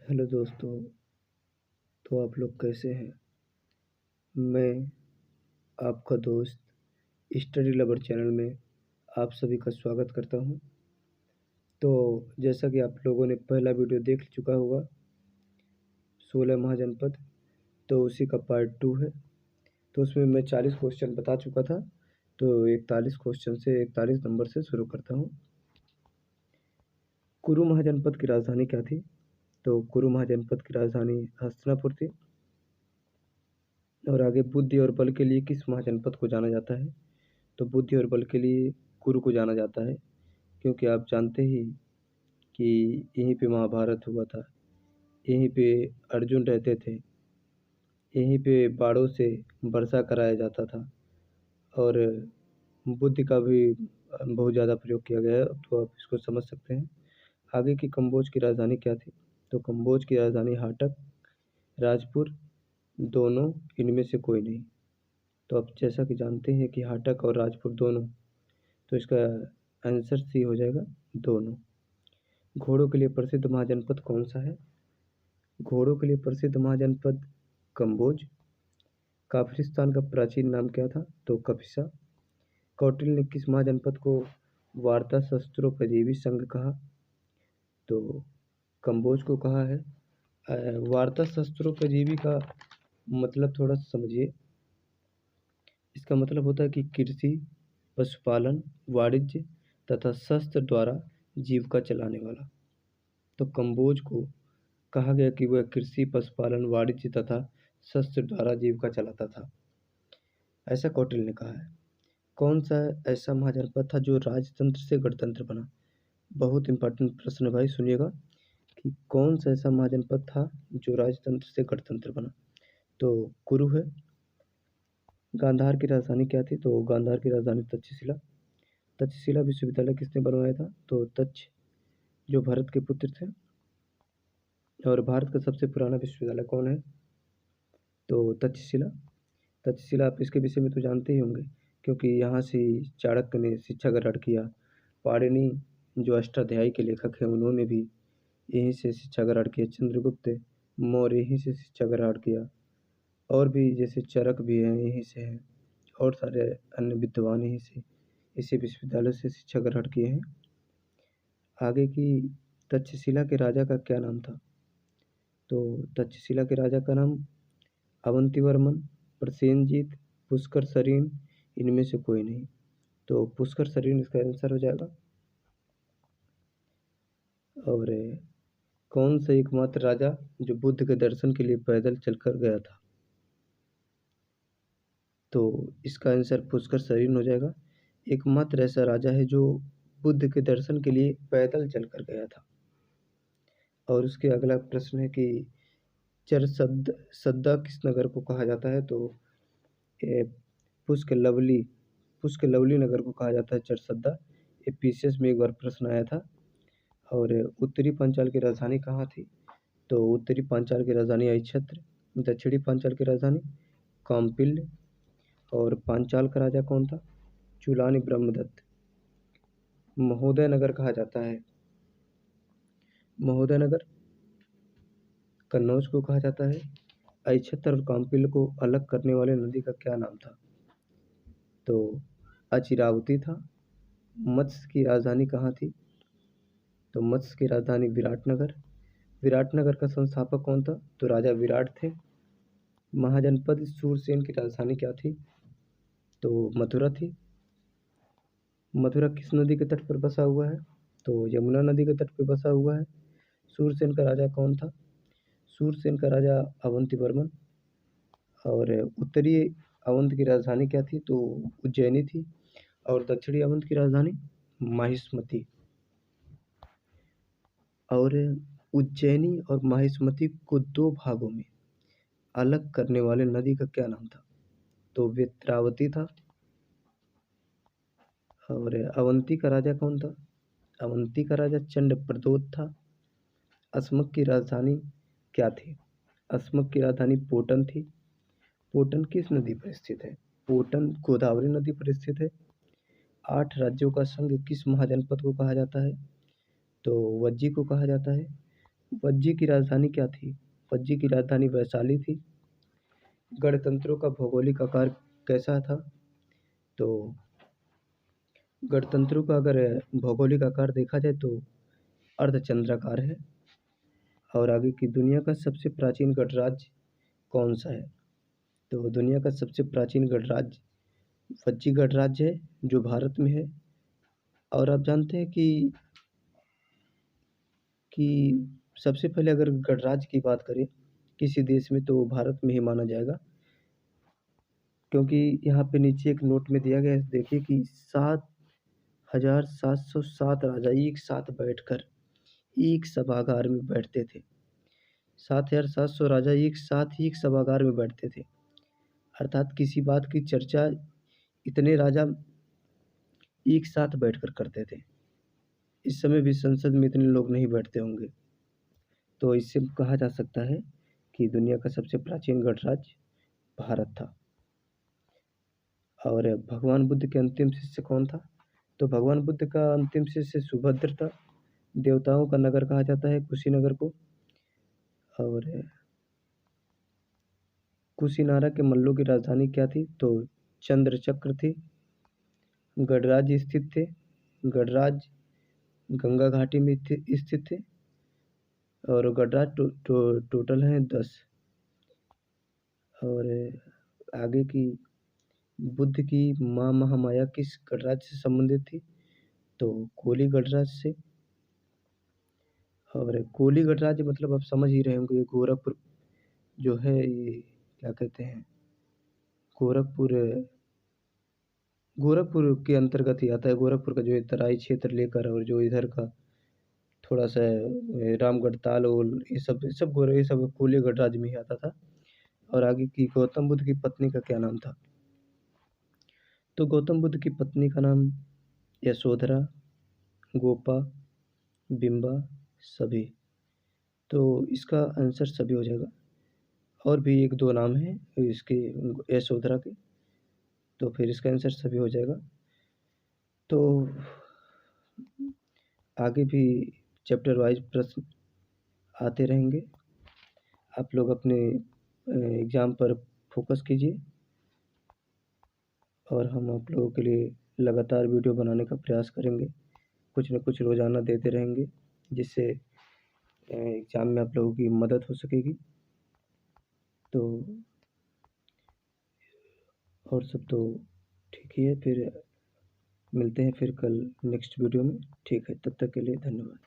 Hello दोस्तों। तो आप लोग कैसे हैं? मैं आपका दोस्त स्टडी लवर चैनल में आप सभी का स्वागत करता हूं। तो जैसा कि आप लोगों ने पहला वीडियो देख चुका होगा 16 महाजनपद, तो उसी का पार्ट 2 है। तो उसमें मैं 40 क्वेश्चन बता चुका था। तो 41 क्वेश्चन से 41 नंबर से शुरू करता हूँ। कुरु महाजनपद की राजधानी क्या थी? तो कुरु महाजनपद की राजधानी हस्तिनापुर थी। और आगे बुद्धि और बल के लिए किस महाजनपद को जाना जाता है? तो बुद्धि और बल के लिए कुरु को जाना जाता है, क्योंकि आप जानते ही कि यहीं पे महाभारत हुआ था, यहीं पे अर्जुन रहते थे, यहीं पे बाणों से वर्षा कराया जाता था। और बुद्धि का भी बहुत ज़्यादा प्रयोग किया गया है, तो आप इसको समझ सकते हैं। आगे की कंबोज की राजधानी क्या थी? तो कंबोज की राजधानी हाटक, राजपुर, दोनों, इनमें से कोई नहीं। तो आप जैसा कि जानते हैं कि हाटक और राजपुर दोनों, तो इसका आंसर सी हो जाएगा, दोनों। घोड़ों के लिए प्रसिद्ध महाजनपद कौन सा है? घोड़ों के लिए प्रसिद्ध महाजनपद कंबोज। काफिरिस्तान का प्राचीन नाम क्या था? तो कपिसा। कौटिल्य ने किस महाजनपद को वार्ता शस्त्रोपजीवी संघ कहा? तो कंबोज को कहा है। वार्ता शस्त्रोपजीवी का मतलब थोड़ा समझिए। इसका मतलब होता है कि कृषि, पशुपालन, वाणिज्य तथा शस्त्र द्वारा जीविका चलाने वाला। तो कंबोज को कहा गया कि वह कृषि, पशुपालन, वाणिज्य तथा शस्त्र द्वारा जीविका चलाता था, ऐसा कौटिल्य ने कहा है। कौन सा ऐसा महाजनपद था जो राजतंत्र से गणतंत्र बना? बहुत इंपॉर्टेंट प्रश्न है भाई, सुनिएगा कि कौन सा ऐसा महाजनपद था जो राजतंत्र से गणतंत्र बना? तो कुरु है। गांधार की राजधानी क्या थी? तो गांधार की राजधानी तक्षशिला। तक्षशिला विश्वविद्यालय किसने बनवाया था? तो तक्ष, जो भरत के पुत्र थे। और भारत का सबसे पुराना विश्वविद्यालय कौन है? तो तक्षशिला। तक्षशिला, आप इसके विषय में तो जानते ही होंगे, क्योंकि यहाँ से चाणक्य ने शिक्षा ग्रहण किया। पाणिनि, जो अष्टाध्यायी के लेखक हैं, उन्होंने भी यहीं से शिक्षा ग्रहण किया। चंद्रगुप्त मौर्य यहीं से शिक्षा ग्रहण किया। और भी जैसे चरक भी हैं, यहीं से हैं। और सारे अन्य विद्वान यहीं से, इसी विश्वविद्यालय से शिक्षा ग्रहण किए हैं। आगे की, तक्षशिला के राजा का क्या नाम था? तो तक्षशिला के राजा का नाम अवंतिवर्मन, प्रसेनजीत, पुष्कर सरीन, इनमें से कोई नहीं। तो पुष्कर सरीन इसका आंसर हो जाएगा। और कौन सा एकमात्र राजा जो बुद्ध के दर्शन के लिए पैदल चलकर गया था? तो इसका आंसर पुष्कर सरीन हो जाएगा। एकमात्र ऐसा राजा है जो बुद्ध के दर्शन के लिए पैदल चलकर गया था। और उसके अगला प्रश्न है कि सद्दा किस नगर को कहा जाता है? तो ये पुष्कर लवली नगर को कहा जाता है चरसद्दा। ये पीसीएस में एक बार प्रश्न आया था। और उत्तरी पांचाल की राजधानी कहाँ थी? तो उत्तरी पांचाल की राजधानी अहिच्छत्र। दक्षिणी पांचाल की राजधानी काम्पिल्य। और पांचाल का राजा कौन था? चूलानी ब्रह्मदत्त। महोदय नगर कहा जाता है, महोदय नगर कन्नौज को कहा जाता है। अहिच्छत्र और काम्पिल्य को अलग करने वाले नदी का क्या नाम था? तो अचिरावती था। मत्स्य की राजधानी कहाँ थी? तो मत्स्य की राजधानी विराटनगर। विराटनगर का संस्थापक कौन था? तो राजा विराट थे। महाजनपद सूरसेन की राजधानी क्या थी? तो मथुरा थी। मथुरा किस नदी के तट पर बसा हुआ है? तो यमुना नदी के तट पर बसा हुआ है। सूरसेन का राजा कौन था? सूरसेन का राजा अवंतिवर्मन। और उत्तरी अवंत की राजधानी क्या थी? तो उज्जैनी थी। और दक्षिणी अवंत की राजधानी माहिष्मती। और उज्जैनी और माहिष्मती को दो भागों में अलग करने वाले नदी का क्या नाम था? तो वेत्रावती था। और अवंती का राजा कौन था? अवंती का राजा चंडप्रद्योत था। अस्मक की राजधानी क्या थी? अस्मक की राजधानी पोटन थी। पोटन किस नदी पर स्थित है? पोटन गोदावरी नदी पर स्थित है। 8 राज्यों का संघ किस महाजनपद को कहा जाता है? तो वज्जी को कहा जाता है। वज्जी की राजधानी क्या थी? वज्जी की राजधानी वैशाली थी। गणतंत्रों का भौगोलिक आकार कैसा था? तो गणतंत्रों का अगर भौगोलिक आकार देखा जाए तो अर्धचंद्राकार है। और आगे की दुनिया का सबसे प्राचीन गणराज्य कौन सा है? तो दुनिया का सबसे प्राचीन गणराज्य वज्जी गणराज्य है, जो भारत में है। और आप जानते हैं कि सबसे पहले अगर गणराज्य की बात करें किसी देश में तो भारत में ही माना जाएगा, क्योंकि यहाँ पे नीचे एक नोट में दिया गया है, देखिए कि 7,707 राजा एक साथ बैठकर एक सभागार में बैठते थे। 7,700 राजा एक साथ ही एक सभागार में बैठते थे, अर्थात किसी बात की चर्चा इतने राजा एक साथ बैठकर करते थे। इस समय भी संसद में इतने लोग नहीं बैठते होंगे। तो इससे कहा जा सकता है कि दुनिया का सबसे प्राचीन गणराज्य भारत था। और भगवान बुद्ध के अंतिम शिष्य कौन था? तो भगवान बुद्ध का अंतिम शिष्य सुभद्र था। देवताओं का नगर कहा जाता है कुशीनगर को। और कुशीनारा के मल्लों की राजधानी क्या थी? तो चंद्रचक्र थी। गणराज्य स्थित थे। गणराज्य गंगा घाटी में स्थित थे। और गणराज्य टोटल हैं 10। और आगे की बुद्ध की माँ महामाया किस गणराज्य से संबंधित थी? तो कोली गणराज्य से। और कोली गणराज्य मतलब आप समझ ही रहे होंगे, ये गोरखपुर जो है, ये क्या कहते हैं, गोरखपुर गोरखपुर के अंतर्गत ही आता है। गोरखपुर का जो है तराई क्षेत्र लेकर, और जो इधर का थोड़ा सा रामगढ़ ताल ओल, ये सब कोली गणराज्य में ही आता था। और आगे की गौतम बुद्ध की पत्नी का क्या नाम था? तो गौतम बुद्ध की पत्नी का नाम यशोधरा, गोपा, बिंबा, सभी। तो इसका आंसर सभी हो जाएगा। और भी एक दो नाम हैं इसके यशोधरा के, तो फिर इसका आंसर सभी हो जाएगा। तो आगे भी चैप्टर वाइज प्रश्न आते रहेंगे। आप लोग अपने एग्ज़ाम पर फोकस कीजिए, और हम आप लोगों के लिए लगातार वीडियो बनाने का प्रयास करेंगे। कुछ न कुछ रोज़ाना देते रहेंगे, जिससे एग्ज़ाम में आप लोगों की मदद हो सकेगी। तो और सब तो ठीक ही है। फिर मिलते हैं फिर कल नेक्स्ट वीडियो में। ठीक है, तब तक के लिए धन्यवाद।